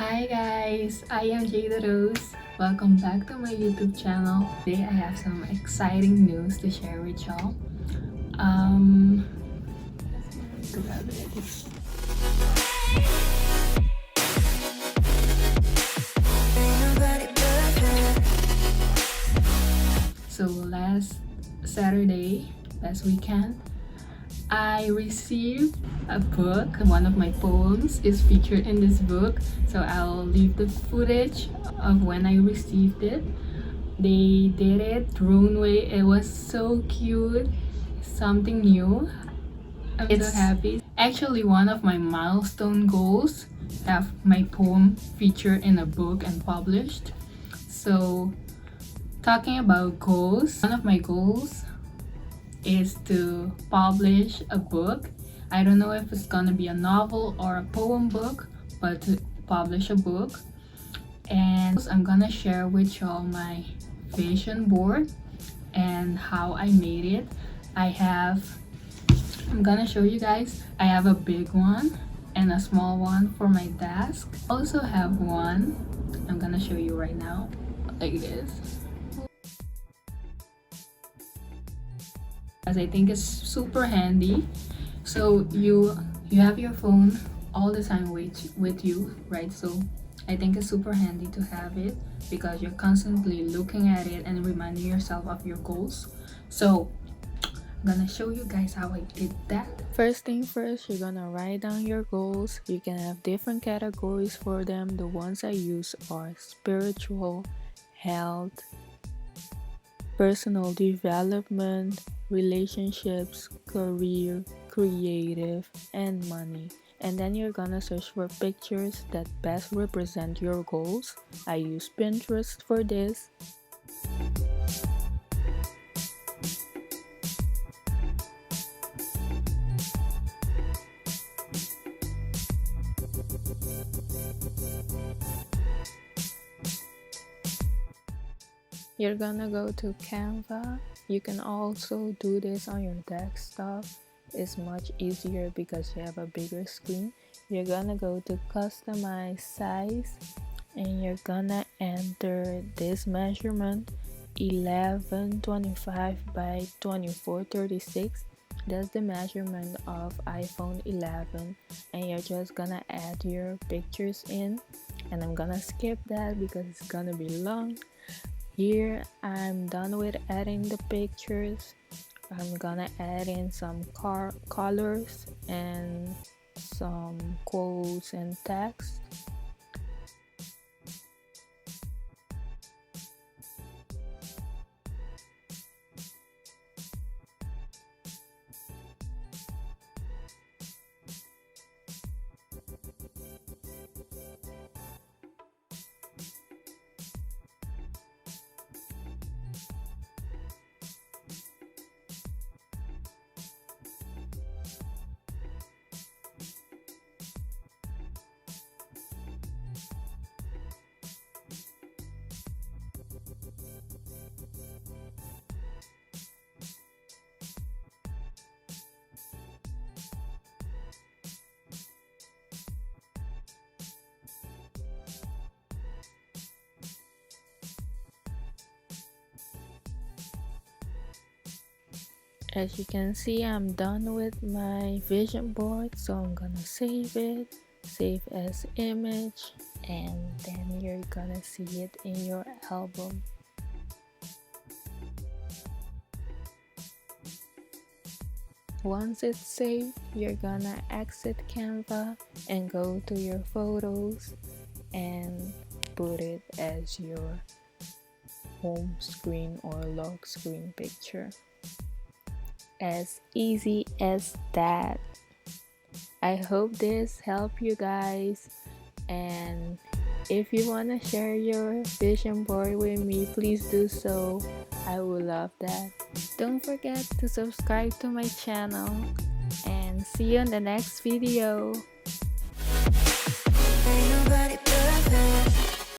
Hi guys, I am Jada Rose. Welcome back to my YouTube channel. Today I have some exciting news to share with y'all. Grab it. So last weekend, I received a book. One of my poems is featured in this book, so I'll leave the footage of when I received it. They did it drone way. It was so cute, something new. I'm so happy. Actually, one of my milestone goals have my poem featured in a book and published. So talking about goals, one of my goals is to publish a book. I don't know if it's gonna be a novel or a poem book, but to publish a book. And I'm gonna share with y'all my vision board and how I made it. I'm gonna show you guys. I have a big one and a small one for my desk. I also have one. I'm gonna show you right now, like this. As I think it's super handy. So you have your phone all the time with you, right? So I think it's super handy to have it because you're constantly looking at it and reminding yourself of your goals. So I'm gonna show you guys how I did that. First thing first, you're gonna write down your goals. You can have different categories for them. The ones I use are spiritual, health, personal development, relationships, career, creative, and money. And then you're gonna search for pictures that best represent your goals. I use Pinterest for this. You're gonna go to Canva. You can also do this on your desktop. It's much easier because you have a bigger screen. You're gonna go to customize size and you're gonna enter this measurement 1125 by 2436. That's the measurement of iPhone 11, and you're just gonna add your pictures in, and I'm gonna skip that because it's gonna be long. Here I'm done with adding the pictures. I'm gonna add in some colors and some quotes and text. As you can see, I'm done with my vision board, so I'm gonna save it, save as image, and then you're gonna see it in your album. Once it's saved, you're gonna exit Canva and go to your photos and put it as your home screen or lock screen picture. As easy as that. I hope this helped you guys, and if you want to share your vision board with me, please do so. I would love that. Don't forget to subscribe to my channel, and see you in the next video. Ain't nobody